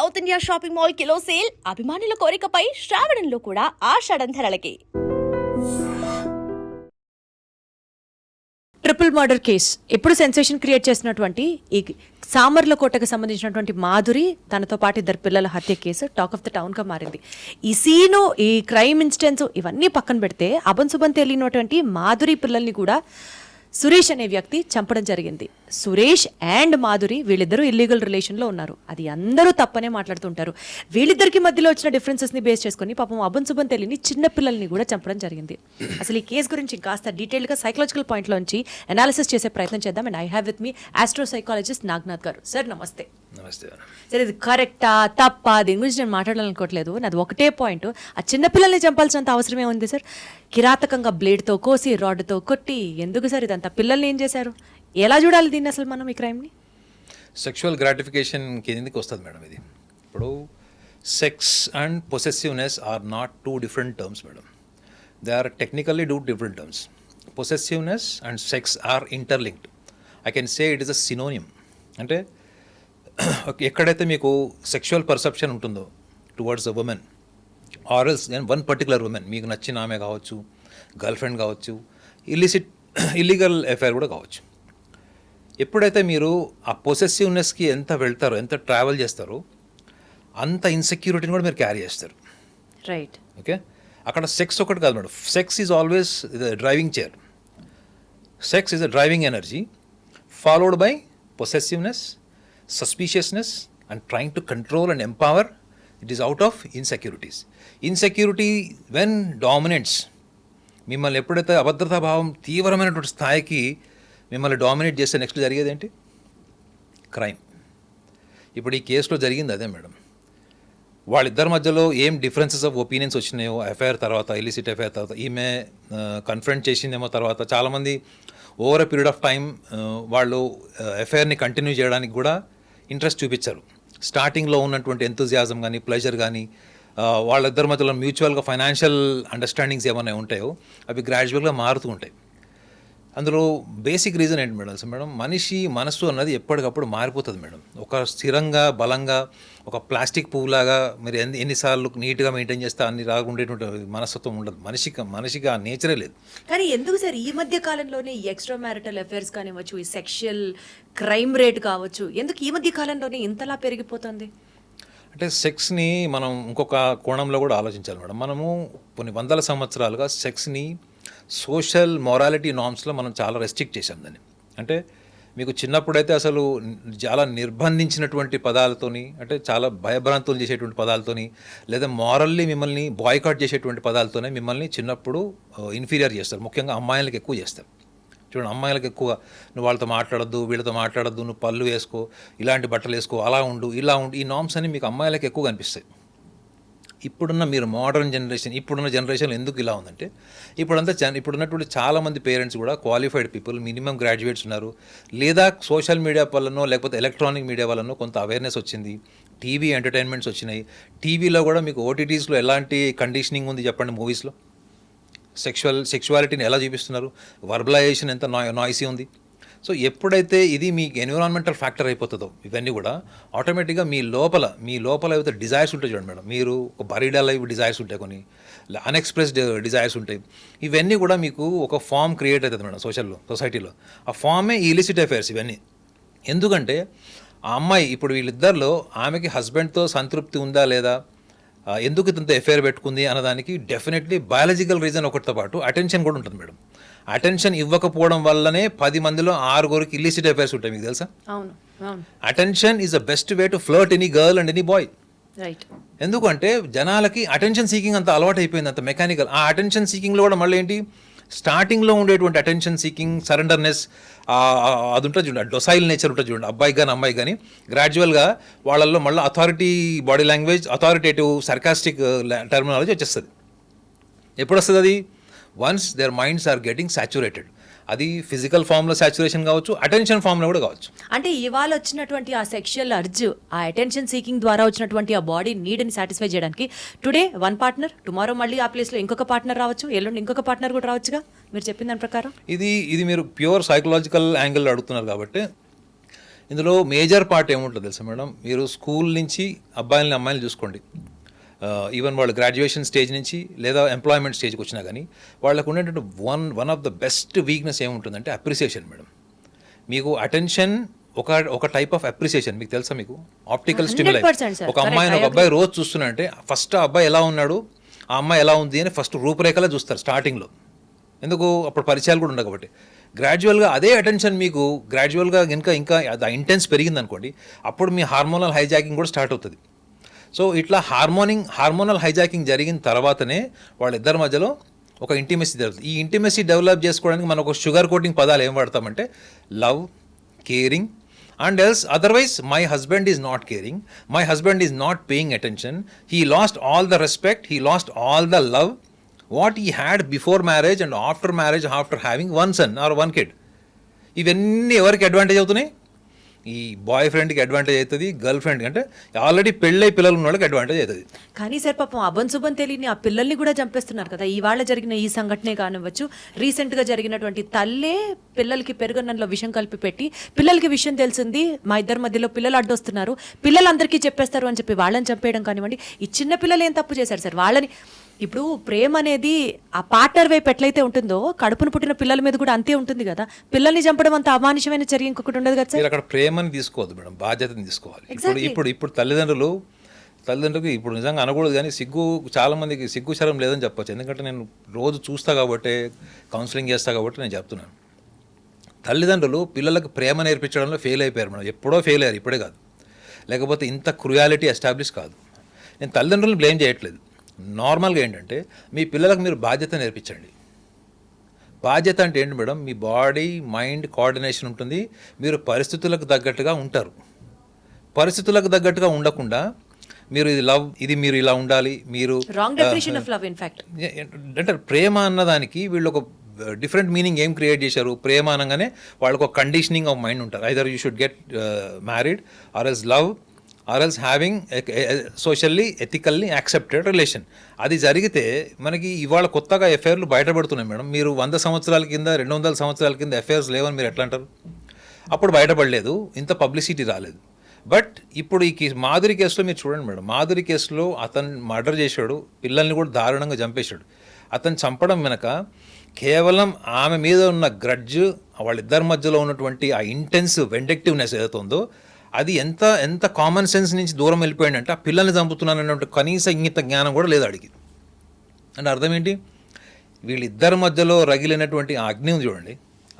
South India shopping mall kilo sale అభిమానుల కోరికపై శ్రావణంలో కూడా ఆషాఢం ధరలకి. Triple murder case ఎప్పుడు సెన్సేషన్ క్రియేట్ చేసినటువంటి ఈ సామర్లకోటకు సంబంధించినటువంటి మాధురి తనతో పాటు ఇద్దరు పిల్లల హత్య case talk of the town గా మారింది. ఈ సీను, ఈ క్రైమ్ ఇన్సిడెంట్స్ ఇవన్నీ పక్కన పెడితే అభంశుభం తెలియనటువంటి మాధురి పిల్లల్ని కూడా సురేష్ అనే వ్యక్తి చంపడం జరిగింది. సురేష్ అండ్ మాధురి వీళ్ళిద్దరూ ఇల్లీగల్ రిలేషన్లో ఉన్నారు. అది అందరూ తప్పనే మాట్లాడుతుంటారు. వీళ్ళిద్దరికి మధ్యలో వచ్చిన డిఫరెన్సెస్ని బేస్ చేసుకుని పాపం అభంశుభం తెలియని చిన్న పిల్లల్ని కూడా చంపడం జరిగింది. అసలు ఈ కేసు గురించి కాస్త డీటెయిల్గా సైకలాజికల్ పాయింట్లోంచి అనాలిసిస్ చేసే ప్రయత్నం చేద్దాం. And I have with me astro psychologist Naganath garu. Sir నమస్తే. నమస్తే. సరే, ఇది కరెక్టా తప్ప దీని గురించి నేను మాట్లాడాలనుకోవట్లేదు. నాది ఒకటే పాయింట్, ఆ చిన్నపిల్లల్ని చంపాల్సినంత అవసరమే ఉంది సార్. కిరాతకంగా బ్లేడ్తో కోసి రాడ్తో కొట్టి ఎందుకు సార్ ఇదంతా? పిల్లల్ని ఏం చేశారు? ఎలా చూడాలి దీన్ని అసలు మనం ఈ క్రైమ్ని? సెక్షువల్ గ్రాటిఫికేషన్ కిందకి వస్తుంది మేడం. ఇది ఇప్పుడు sex and possessiveness are not two different terms madam. They are technically two different terms. Possessiveness and sex are interlinked. I can say it is a synonym. అంటే ఎక్కడైతే మీకు సెక్షువల్ పర్సెప్షన్ ఉంటుందో towards a women or else one particular women, మీకు నచ్చిన ఆమె కావచ్చు, girl friend కావచ్చు, illegal affair కూడా కావచ్చు. ఎప్పుడైతే మీరు ఆ పొసెసివ్నెస్కి ఎంత వెళ్తారో, ఎంత ట్రావెల్ చేస్తారో, అంత ఇన్సెక్యూరిటీని కూడా మీరు క్యారీ చేస్తారు. రైట్. ఓకే, అక్కడ సెక్స్ ఒకటి కాదు madam. Sex is always the driving chair. Sex is a driving energy followed by possessiveness, suspiciousness and trying to control and empower. It is out of insecurities. Insecurity when dominates, మిమ్మల్ని ఎప్పుడైతే అభద్రతా భావం తీవ్రమైనటువంటి స్థాయికి మిమ్మల్ని dominate చేస్తే next జరిగేది ఏంటి? క్రైమ్. ఇప్పుడు ఈ కేసులో జరిగింది అదే మేడం. వాళ్ళిద్దరి మధ్యలో ఏం డిఫరెన్సెస్ ఆఫ్ ఒపీనియన్స్ వచ్చినాయో ఎఫ్ఐఆర్ తర్వాత, ఇలిసిట్ ఎఫ్ఐఆర్ తర్వాత, ఈమె కన్ఫ్రంట్ చేసిందేమో తర్వాత, చాలామంది over a period of time వాళ్ళు ఎఫ్ఐఆర్ని కంటిన్యూ చేయడానికి కూడా ఇంట్రెస్ట్ చూపించారు. స్టార్టింగ్లో ఉన్నటువంటి ఎంతూజియాజం కానీ, ప్లెజర్ కానీ, వాళ్ళిద్దరి మధ్యలో మ్యూచువల్గా ఫైనాన్షియల్ అండర్స్టాండింగ్స్ ఏమైనా ఉంటాయో అవి గ్రాడ్యువల్గా మారుతూ ఉంటాయి. అందులో బేసిక్ రీజన్ ఏంటి మేడం? మనిషి మనస్సు అన్నది ఎప్పటికప్పుడు మారిపోతుంది మేడం. ఒక స్థిరంగా, బలంగా, ఒక ప్లాస్టిక్ పువ్వులాగా మీరు ఎన్నిసార్లు నీట్గా మెయింటైన్ చేస్తే అన్ని రాగుండేటువంటి మనస్తత్వం ఉండదు. మనిషికి ఆ నేచరే లేదు. కానీ ఎందుకు సార్ ఈ మధ్య కాలంలోనే ఈ ఎక్స్ట్రా మ్యారిటల్ అఫైర్స్ కానివ్వచ్చు, ఈ సెక్షువల్ క్రైమ్ రేట్ కావచ్చు, ఎందుకు ఈ మధ్య కాలంలోనే ఇంతలా పెరిగిపోతుంది? అంటే సెక్స్ని మనం ఇంకొక కోణంలో కూడా ఆలోచించాలి మేడం. మనము కొన్ని వందల సంవత్సరాలుగా సెక్స్ని సోషల్ మొరాలిటీ నార్మ్స్లో మనం చాలా రెస్ట్రిక్ట్ చేసాం దాన్ని. అంటే మీకు చిన్నప్పుడైతే అసలు చాలా నిర్బంధించినటువంటి పదాలతోని, అంటే చాలా భయభ్రాంతులు చేసేటువంటి పదాలతోని, లేదా మారల్లీ మిమ్మల్ని బాయ్కాట్ చేసేటువంటి పదాలతోనే మిమ్మల్ని చిన్నప్పుడు ఇన్ఫీరియర్ చేస్తారు. ముఖ్యంగా అమ్మాయిలకు ఎక్కువ చేస్తారు. చూడండి, అమ్మాయిలకు ఎక్కువ నువ్వు వాళ్ళతో మాట్లాడద్దు, వీళ్ళతో మాట్లాడద్దు, నువ్వు పళ్ళు వేసుకో, ఇలాంటి బట్టలు వేసుకో, అలా ఉండు, ఇలా ఉండు, ఈ నార్మ్స్ అని మీకు అమ్మాయిలకు ఎక్కువ కనిపిస్తాయి. ఇప్పుడున్న మీరు మోడర్న్ జనరేషన్, ఇప్పుడున్న జనరేషన్ ఎందుకు ఇలా ఉందంటే ఇప్పుడున్నటువంటి చాలామంది పేరెంట్స్ కూడా క్వాలిఫైడ్ పీపుల్, మినిమం గ్రాడ్యుయేట్స్ ఉన్నారు, లేదా సోషల్ మీడియా వల్లనో లేకపోతే ఎలక్ట్రానిక్ మీడియా వల్లనో కొంత అవేర్నెస్ వచ్చింది. టీవీ ఎంటర్టైన్మెంట్స్ వచ్చినాయి. టీవీలో కూడా మీకు ఓటీటీస్లో ఎలాంటి కండిషనింగ్ ఉంది చెప్పండి? మూవీస్లో సెక్షువాలిటీని ఎలా చూపిస్తున్నారు? వర్బలైజేషన్ ఎంత నాయిసీ ఉంది. సో ఎప్పుడైతే ఇది మీకు ఎన్విరాన్మెంటల్ ఫ్యాక్టర్ అయిపోతుందో ఇవన్నీ కూడా ఆటోమేటిక్గా మీ లోపల ఏవైతే డిజైర్స్ ఉంటాయి చూడండి మేడం. మీరు ఒక బరీడ్ లైవ్ డిజైర్స్ ఉంటాయి, కొన్ని అన్ఎక్స్ప్రెస్డ్ డిజైర్స్ ఉంటాయి. ఇవన్నీ కూడా మీకు ఒక ఫామ్ క్రియేట్ అవుతుంది మేడం సొసైటీలో. ఆ ఫామే ఈ ఇలిసిట్ అఫైర్స్ ఇవన్నీ. ఎందుకంటే ఆ అమ్మాయి ఇప్పుడు వీళ్ళిద్దరిలో ఆమెకి హస్బెండ్తో సంతృప్తి ఉందా లేదా, ఎందుకు ఇంత ఎఫైర్ పెట్టుకుంది అన్నదానికి డెఫినెట్లీ బయాలజికల్ రీజన్ ఒకటితో పాటు అటెన్షన్ కూడా ఉంటుంది మేడం. అటెన్షన్ ఇవ్వకపోవడం వల్లనే 10 మందిలో 6 ఇల్లిసిట్ అఫైర్స్ ఉంటాయి. మీకు తెలుసా? Attention is the best way to flirt any girl and any bye. ఎందుకంటే జనాలకి అటెన్షన్ సీకింగ్ అంత అలవాటు అయిపోయింది, అంత మెకానికల్. ఆ అటెన్షన్ సీకింగ్లో కూడా మళ్ళీ ఏంటి, స్టార్టింగ్లో ఉండేటువంటి అటెన్షన్ సీకింగ్, సరెండర్నెస్, అది ఉంటుంది చూడండి, డొసైల్ నేచర్ ఉంటుంది చూడండి, అబ్బాయికి కానీ అమ్మాయి కానీ, గ్రాడ్యువల్గా వాళ్ళల్లో మళ్ళీ authority body language, authoritative sarcastic terminology వచ్చేస్తుంది. ఎప్పుడు వస్తుంది అది? Once their minds are getting saturated. అది ఫిజికల్ ఫామ్లో సాచురేషన్ కావచ్చు, అటెన్షన్ ఫామ్లో కూడా కావచ్చు. అంటే ఇవాళ వచ్చినటువంటి ఆ సెక్షువల్ అర్జ్, ఆ అటెన్షన్ సీకింగ్ ద్వారా వచ్చినటువంటి ఆ బాడీ నీడ్ని సాటిస్ఫై చేయడానికి టుడే వన్ పార్ట్నర్, టుమారో మళ్ళీ ఆ ప్లేస్లో ఇంకొక పార్ట్నర్ రావచ్చు, ఎల్లుండి ఇంకొక పార్ట్నర్ కూడా రావచ్చుగా మీరు చెప్పిన దాని ప్రకారం. ఇది మీరు ప్యూర్ సైకలాజికల్ యాంగిల్ అడుగుతున్నారు కాబట్టి ఇందులో మేజర్ పార్ట్ ఏముంటుంది తెలుసా మేడం, మీరు స్కూల్ నుంచి అబ్బాయిలని అమ్మాయిని చూసుకోండి, ఈవెన్ వాళ్ళు గ్రాడ్యుయేషన్ స్టేజ్ నుంచి లేదా ఎంప్లాయ్మెంట్ స్టేజ్కి వచ్చినా కానీ వాళ్ళకు ఉండేటువంటి one of the best weakness ఏముంటుందంటే అప్రిసియేషన్ మేడం. మీకు అటెన్షన్ ఒక టైప్ ఆఫ్ అప్రిసియేషన్ మీకు తెలుసా, మీకు ఆప్టికల్ స్టిమ్యులై. 100% sir. ఒక అమ్మాయిని ఒక అబ్బాయి రోజు చూస్తున్నారంటే ఫస్ట్ ఆ అబ్బాయి ఎలా ఉన్నాడు, ఆ అమ్మాయి ఎలా ఉంది అని ఫస్ట్ రూపురేఖలా చూస్తారు స్టార్టింగ్లో. ఎందుకు, అప్పుడు పరిచయాలు కూడా ఉండవు కాబట్టి. గ్రాడ్యువల్గా అదే అటెన్షన్ మీకు గ్రాడ్యువల్గా ఇంకా అది ఇంటెన్స్ పెరిగింది అనుకోండి, అప్పుడు మీ హార్మోనల్ హైజాకింగ్ కూడా స్టార్ట్ అవుతుంది. సో ఇట్లా హార్మోనల్ హైజాకింగ్ జరిగిన తర్వాతనే వాళ్ళిద్దరి మధ్యలో ఒక ఇంటిమెసీ జరుగుతుంది. ఈ ఇంటిమెసీ డెవలప్ చేసుకోవడానికి మనం ఒక షుగర్ కోటింగ్ పదాలు ఏం వాడతామంటే love, caring and else otherwise my husband is not caring, my husband is not paying attention, he lost all the respect, he lost all the love what he had before marriage and after marriage, after having one son or one kid. ఇవన్నీ ఎవరికి advantage అవుతున్నాయి, ఈ bye ఫ్రెండ్కి advantage అవుతుంది, girl ఫ్రెండ్కి అంటే already పెళ్ళై పిల్లలు ఉన్న వాళ్ళకి అడ్వాంటేజ్ అవుతుంది. కానీ సార్ పాపం అభన్ శుభన్ తెలియని ఆ పిల్లల్ని కూడా చంపేస్తున్నారు కదా. ఇవాళ జరిగిన ఈ సంఘటనే కానివ్వచ్చు, రీసెంట్గా జరిగినటువంటి తల్లే పిల్లలకి పెరుగన్నంలో విషం కలిపి పెట్టి పిల్లలకి విషయం తెలిసింది, మా ఇద్దరి మధ్యలో పిల్లలు అడ్డొస్తున్నారు, పిల్లలందరికీ చెప్పేస్తారు అని చెప్పి వాళ్ళని చంపేయడం కానివ్వండి. ఈ చిన్న పిల్లలు ఏం తప్పు చేశారు సార్? వాళ్ళని ఇప్పుడు ప్రేమ అనేది ఆ పార్ట్నర్ వైపు ఎట్లయితే ఉంటుందో కడుపును పుట్టిన పిల్లల మీద కూడా అంతే ఉంటుంది కదా. పిల్లల్ని చంపడం అంత అమానుషమైన చర్య ఇంకొకటి ఉండదు కదా సార్. మీరు అక్కడ ప్రేమని తీసుకోవద్దు మేడం, బాధ్యతని తీసుకోవాలి. ఇప్పుడు తల్లిదండ్రులకు ఇప్పుడు నిజంగా అనకూడదు కానీ చాలా మందికి సిగ్గు శరం లేదని చెప్పొచ్చు. ఎందుకంటే నేను రోజు చూస్తా కాబట్టి, కౌన్సిలింగ్ చేస్తా కాబట్టి నేను చెప్తున్నాను. తల్లిదండ్రులు పిల్లలకు ప్రేమ నేర్పించడంలో ఫెయిల్ అయిపోయారు మేడం, ఎప్పుడో ఫెయిల్ అయ్యారు, ఇప్పుడే కాదు. లేకపోతే ఇంత క్రుయాలిటీ ఎస్టాబ్లిష్ కాదు. నేను తల్లిదండ్రులను బ్లేమ్ చేయట్లేదు. నార్మల్గా ఏంటంటే మీ పిల్లలకు మీరు బాధ్యత నేర్పించండి. బాధ్యత అంటే ఏంటి మేడం, మీ బాడీ మైండ్ కోఆర్డినేషన్ ఉంటుంది, మీరు పరిస్థితులకు తగ్గట్టుగా ఉంటారు. పరిస్థితులకు తగ్గట్టుగా ఉండకుండా మీరు ఇది లవ్, ఇది మీరు ఇలా ఉండాలి, మీరు wrong definition of love in fact. అంటే ప్రేమ అన్నదానికి వీళ్ళు ఒక డిఫరెంట్ మీనింగ్ ఏం క్రియేట్ చేశారు. ప్రేమ అనగానే వాళ్ళకు ఒక కండిషనింగ్ ఆఫ్ మైండ్ ఉంటారు. Either you should get married or else love or else having socially ethically accepted relation. అది జరిగితే మనకి ఇవాళ కొత్తగా ఎఫ్ఐఆర్లు బయటపడుతున్నాయి మేడం. మీరు 100 సంవత్సరాల కింద 200 సంవత్సరాల కింద ఎఫ్ఐఆర్స్ లేవని మీరు ఎట్లా అంటారు? అప్పుడు బయటపడలేదు, ఇంత పబ్లిసిటీ రాలేదు. బట్ ఇప్పుడు ఈ మాధురి కేసులో మీరు చూడండి మేడం, మాధురి కేసులో అతను మర్డర్ చేశాడు, పిల్లల్ని కూడా దారుణంగా చంపేశాడు. అతను చంపడం వెనక కేవలం ఆమె మీద ఉన్న గ్రడ్జ్, వాళ్ళిద్దరి మధ్యలో ఉన్నటువంటి ఆ ఇంటెన్స్ వెండెక్టివ్నెస్ ఏదైతే ఉందో అది ఎంత కామన్ సెన్స్ నుంచి దూరం వెళ్ళిపోయిందంటే ఆ పిల్లల్ని చంపుతున్నానన్నటువంటి కనీస ఇంగిత జ్ఞానం కూడా లేదు అడిగి. అంటే అర్థం ఏంటి, వీళ్ళిద్దరి మధ్యలో రగిలినటువంటి ఆ అగ్ని ఉంది చూడండి,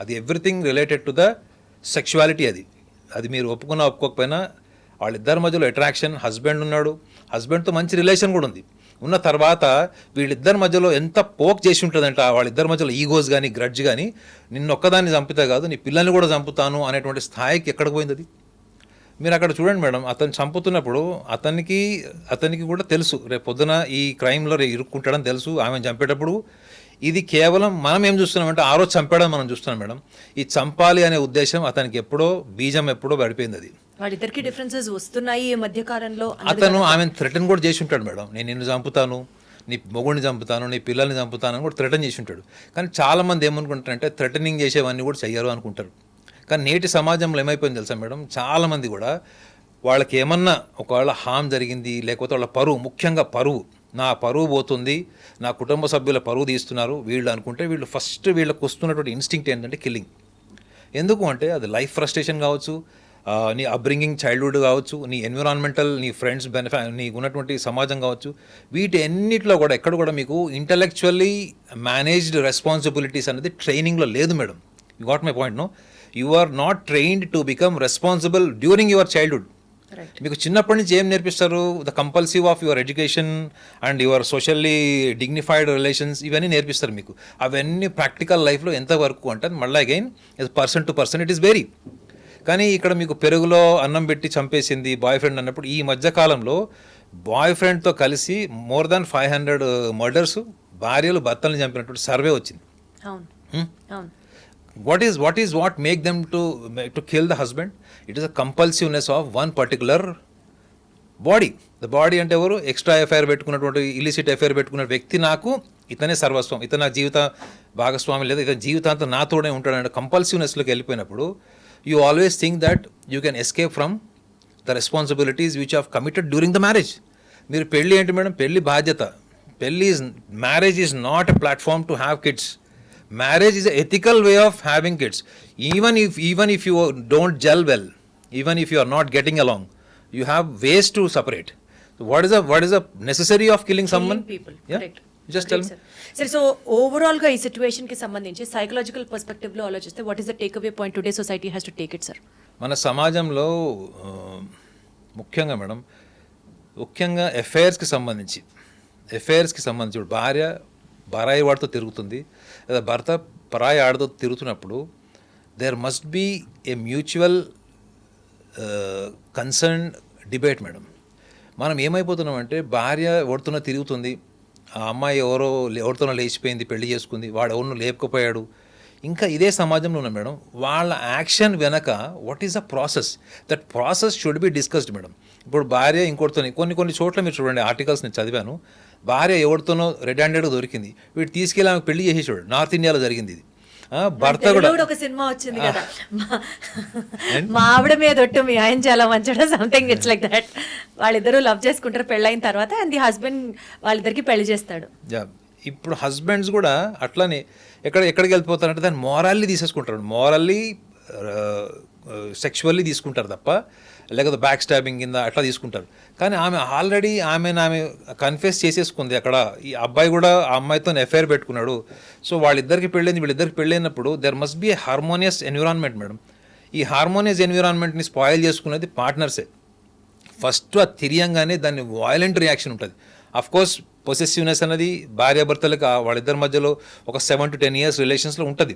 అది everything related to the sexuality. అది మీరు ఒప్పుకోకపోయినా వాళ్ళిద్దరి మధ్యలో అట్రాక్షన్, హస్బెండ్ ఉన్నాడు, హస్బెండ్తో మంచి రిలేషన్ కూడా ఉంది. ఉన్న తర్వాత వీళ్ళిద్దరి మధ్యలో ఎంత పోక్ చేసి ఉంటుందంట, వాళ్ళిద్దరి మధ్యలో ఈగోస్ కానీ గ్రడ్జ్ కానీ, నిన్నొక్కదాన్ని చంపితే కాదు నీ పిల్లల్ని కూడా చంపుతాను అనేటువంటి స్థాయికి ఎక్కడికి పోయింది అది. మీరు అక్కడ చూడండి మేడం, అతను చంపుతున్నప్పుడు అతనికి కూడా తెలుసు రేపు పొద్దున ఈ క్రైమ్లో ఇరుక్కుంటాడని తెలుసు. ఆమెను చంపేటప్పుడు ఇది కేవలం మనం ఏం చూస్తున్నామంటే ఆ రోజు చంపేయడం మనం చూస్తున్నాం మేడం. ఈ చంపాలి అనే ఉద్దేశం అతనికి బీజం ఎప్పుడో పడిపోయింది. అది వాళ్ళిద్దరికి డిఫరెన్సెస్ వస్తున్నాయి ఈ మధ్య కాలంలో. అతను ఆమెను థ్రెటన్ కూడా చేసి ఉంటాడు మేడం, నేను నిన్ను చంపుతాను, నీ మొగుడిని చంపుతాను, నీ పిల్లల్ని చంపుతాను అని కూడా థ్రెటన్ చేసి ఉంటాడు. కానీ చాలామంది ఏమనుకుంటారంటే థ్రెటనింగ్ చేసేవన్నీ కూడా చెయ్యరు అనుకుంటారు. కానీ నేటి సమాజంలో ఏమైపోయింది తెలుసా మేడం, చాలామంది కూడా వాళ్ళకి ఏమన్నా ఒకవేళ హామ్ జరిగింది, లేకపోతే వాళ్ళ పరువు, ముఖ్యంగా పరువు, నా పరువు పోతుంది, నా కుటుంబ సభ్యుల పరువు తీస్తున్నారు వీళ్ళు అనుకుంటే వీళ్ళకి వస్తున్నటువంటి ఇన్స్టింక్ట్ ఏంటంటే కిల్లింగ్. ఎందుకు అంటే అది లైఫ్ ఫ్రస్ట్రేషన్ కావచ్చు, నీ అప్బ్రింగింగ్ చైల్డ్హుడ్ కావచ్చు, నీ ఎన్విరాన్మెంటల్, నీ ఫ్రెండ్స్ నీకు ఉన్నటువంటి సమాజం కావచ్చు, వీటి అన్నిటిలో కూడా ఎక్కడ కూడా మీకు ఇంటలెక్చువల్లీ మేనేజ్డ్ రెస్పాన్సిబిలిటీస్ అనేది ట్రైనింగ్లో లేదు madam. You got my point no? You are not trained to become responsible during your childhood. మీకు చిన్నప్పటి నుంచి ఏం నేర్పిస్తారు? The compulsive of your education and your socially dignified relations, ఇవన్నీ నేర్పిస్తారు మీకు. అవన్నీ ప్రాక్టికల్ లైఫ్లో ఎంతవరకు అంటే మళ్ళీ again person to person it is very. కానీ ఇక్కడ మీకు పెరుగులో అన్నం పెట్టి చంపేసింది బాయ్ ఫ్రెండ్ అన్నప్పుడు, ఈ మధ్యకాలంలో బాయ్ ఫ్రెండ్తో కలిసి మోర్ దాన్ 500 మర్డర్స్, భార్యలు భర్తలను చంపినటువంటి సర్వే వచ్చింది. What make them to kill the husband? It is a compulsiveness of one particular body. The body అంటే ఎవరు? ఎక్స్ట్రా ఎఫ్ఐఆర్ పెట్టుకున్నటువంటి, ఇలిసిట్ ఎఫ్ఐఆర్ పెట్టుకున్న వ్యక్తి నాకు ఇతనే సర్వస్వం, ఇతను నా జీవిత భాగస్వామి లేదా ఇతని జీవితాంతం నాతోనే ఉంటాడు అంటే కంపల్సివ్నెస్లోకి వెళ్ళిపోయినప్పుడు you always think that you can escape from the responsibilities which you have committed during the marriage. మీరు పెళ్ళి ఏంటి మేడం, పెళ్ళి బాధ్యత. పెళ్ళి is marriage is not a platform to have kids. Marriage is an ethical way of having kids. Even if you don't gel well, even if you are not getting along, you have ways to separate. So what is the necessary of killing someone? people. Yeah? Correct. Just tell me. సరే, so overall గా ఈ situation కి సంబంధించి psychological perspective లో ఆలోచిస్తే what is the take away point today society has to take it sir? మన సమాజంలో ముఖ్యంగా మేడం, ముఖ్యంగా అఫైర్స్కి సంబంధించి ఇప్పుడు భార్య పరాయి వాడితో తిరుగుతుంది లేదా భర్త పరాయి ఆడతో తిరుగుతున్నప్పుడు there must be a mutual concern debate madam. మనం ఏమైపోతున్నామంటే భార్య ఎవరితోనో తిరుగుతుంది, ఆ అమ్మాయి ఎవరితోనో లేచిపోయింది, పెళ్లి చేసుకుంది, వాడు ఎవరినో లేపకపోయాడు, ఇంకా ఇదే సమాజంలో ఉన్నాం మేడం. వాళ్ళ యాక్షన్ వెనక what is the process, that process should be discussed madam. ఇప్పుడు భార్య ఇంకోటితో కొన్ని చోట్ల మీరు చూడండి, ఆర్టికల్స్ నేను చదివాను, భార్య ఎవరితోనో రెడ్ హ్యాండెడ్గా దొరికింది, వీడు తీసుకెళ్ళి ఆమె పెళ్లి చేసి చూడు. నార్త్ ఇండియాలో జరిగింది ఇది. భర్త కూడా ఒక సినిమా వచ్చింది కదా, మా ఆవిడ మీద ఒట్టు మీ ఆయన చాలా మంచిగా సంథింగ్ ఇట్స్ లైక్ దట్. వాళ్ళిద్దరూ లవ్ చేసుకుంటారు పెళ్ళైన తర్వాత, అండ్ ది హస్బెండ్ వాళ్ళిద్దరికి పెళ్లి చేస్తాడు. ఇప్పుడు హస్బెండ్స్ కూడా అట్లానే ఎక్కడికి వెళ్ళిపోతారంటే దాన్ని మోరల్లీ తీసేసుకుంటారు, మోరల్లీ సెక్షువల్లీ తీసుకుంటారు తప్ప, లేకపోతే బ్యాక్ స్టాబింగ్ కింద అట్లా తీసుకుంటారు. కానీ ఆమె ఆల్రెడీ ఆమె కన్ఫెస్ చేసేసుకుంది అక్కడ. ఈ అబ్బాయి కూడా ఆ అమ్మాయితో ఎఫ్ఐఆర్ పెట్టుకున్నాడు. సో వీళ్ళిద్దరికి పెళ్ళైనప్పుడు there must be a harmonious environment madam. ఈ హార్మోనియస్ ఎన్విరాన్మెంట్ని స్పాయిల్ చేసుకునేది పార్ట్నర్సే. ఫస్ట్ అది తిరియంగానే దాన్ని వాయలెంట్ రియాక్షన్ ఉంటుంది. అఫ్కోర్స్ పొసెసివ్నెస్ అనేది భార్యాభర్తలకు వాళ్ళిద్దరి మధ్యలో ఒక 7 to 10 years రిలేషన్స్లో ఉంటుంది.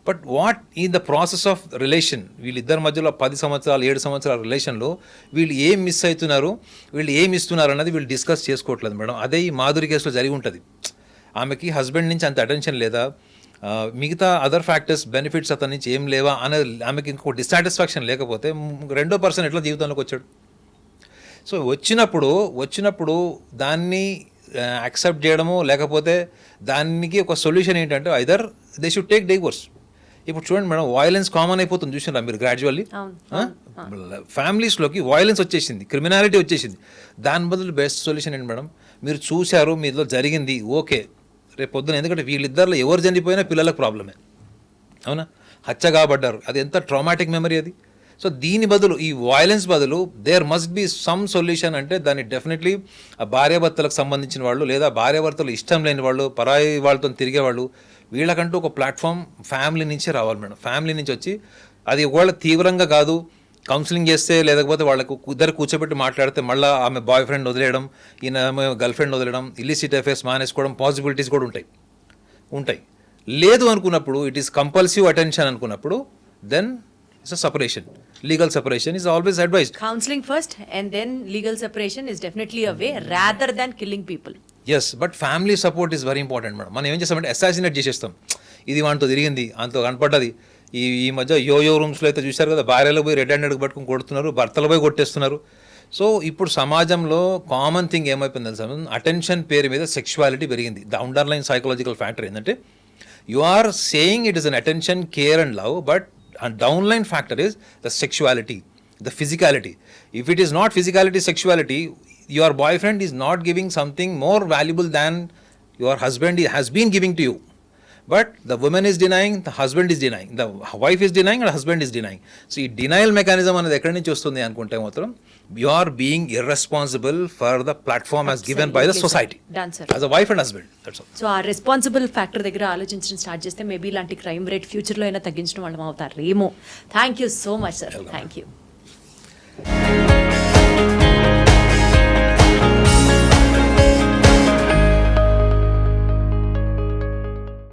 But what in the process of relation, వీళ్ళిద్దరి మధ్యలో 10 సంవత్సరాలు 7 సంవత్సరాల రిలేషన్లో వీళ్ళు ఏం మిస్ అవుతున్నారు, వీళ్ళు ఏమి ఇస్తున్నారు అన్నది వీళ్ళు డిస్కస్ చేసుకోవట్లేదు మేడం. అదే ఈ మాధురి కేసులో జరిగి ఉంటుంది. ఆమెకి హస్బెండ్ నుంచి అంత అటెన్షన్ లేదా, మిగతా అదర్ ఫ్యాక్టర్స్ బెనిఫిట్స్ అతని నుంచి ఏం లేవా అనేది ఆమెకి ఇంకో డిస్సాటిస్ఫాక్షన్ లేకపోతే రెండో పర్సన్ ఎట్లా జీవితంలోకి వచ్చాడు? సో వచ్చినప్పుడు దాన్ని యాక్సెప్ట్ చేయడము, లేకపోతే దానికి ఒక సొల్యూషన్ ఏంటంటే either they should take divorce. ఇప్పుడు చూడండి మేడం, వాయిలెన్స్ కామన్ అయిపోతుంది, చూసినారా మీరు గ్రాడ్యువల్లీ ఫ్యామిలీస్లోకి వాయిలెన్స్ వచ్చేసింది, క్రిమినాలిటీ వచ్చేసింది. దాని బదులు బెస్ట్ సొల్యూషన్ ఏంటి మేడం, మీరు చూశారు, మీలో జరిగింది, ఓకే, రేపు పొద్దున, ఎందుకంటే వీళ్ళిద్దరిలో ఎవరు చనిపోయినా పిల్లలకు ప్రాబ్లమే, అవునా, హత్య కాబడ్డారు, అది ఎంత ట్రామాటిక్ మెమరీ అది. సో దీని బదులు, ఈ వాయిలెన్స్ బదులు there must be some solution. అంటే దాన్ని డెఫినెట్లీ భార్యాభర్తలకు సంబంధించిన వాళ్ళు, లేదా భార్యాభర్తలు ఇష్టం లేని వాళ్ళు, పరాయి వాళ్ళతో తిరిగేవాళ్ళు, వీళ్ళకంటూ ఒక ప్లాట్ఫామ్ ఫ్యామిలీ నుంచే రావాలి మేడం. ఫ్యామిలీ నుంచి వచ్చి, అది ఒకవేళ తీవ్రంగా కాదు, కౌన్సిలింగ్ చేస్తే, లేకపోతే వాళ్ళకు ఇద్దరు కూర్చోబెట్టి మాట్లాడితే మళ్ళీ ఆమె బాయ్ ఫ్రెండ్ వదిలేయడం, ఈయన గర్ల్ ఫ్రెండ్ వదిలేయడం, ఇల్లిసిట్ అఫేర్స్ మానేసుకోవడం పాసిబిలిటీస్ కూడా ఉంటాయి. లేదు అనుకున్నప్పుడు, ఇట్ ఈస్ కంపల్సివ్ అటెన్షన్ అనుకున్నప్పుడు, then it's a separation. Legal separation is always advised. Counseling first and then legal separation is definitely a way rather than killing people. Yes, but family support is very important madam. మనం ఏం చేస్తామంటే assassinate చేసేస్తాం. ఇది వాటితో తిరిగింది, అంతో కనపడ్డది. ఈ మధ్య యోయో రూమ్స్లో అయితే చూశారు కదా, భార్యలో పోయి రెడ్ హ్యాండెడ్ పట్టుకుని కొడుతున్నారు, భర్తలు పోయి కొట్టేస్తున్నారు. సో ఇప్పుడు సమాజంలో కామన్ థింగ్ ఏమైపోయింది తెలుసా, అటెన్షన్ పేరు మీద సెక్షువాలిటీ పెరిగింది. ద అండర్లైన్ సైకలాజికల్ ఫ్యాక్టర్ ఏంటంటే, you are saying it is an attention, care and love, but and downline factor is the sexuality, the physicality. If it is not physicality, sexuality, your boyfriend is not giving something more valuable than your husband has been giving to you. But the woman is denying, the husband is denying, the wife is denying, and the husband is denying. So ఈ denial mechanism అనేది ఎక్కడి నుంచి వస్తుంది అనుకుంటే మాత్రం, you are being irresponsible for the platform as given by the society. Done, sir. As a wife and husband, that's all. So ఆ responsible factor దగ్గర ఆలోచించడం స్టార్ట్ చేస్తే మేబీ ఇలాంటి క్రైమ్ రేట్ ఫ్యూచర్లో అయినా తగ్గించడం వాళ్ళం అవుతారు ఏమో. Thank you so much sir, thank you.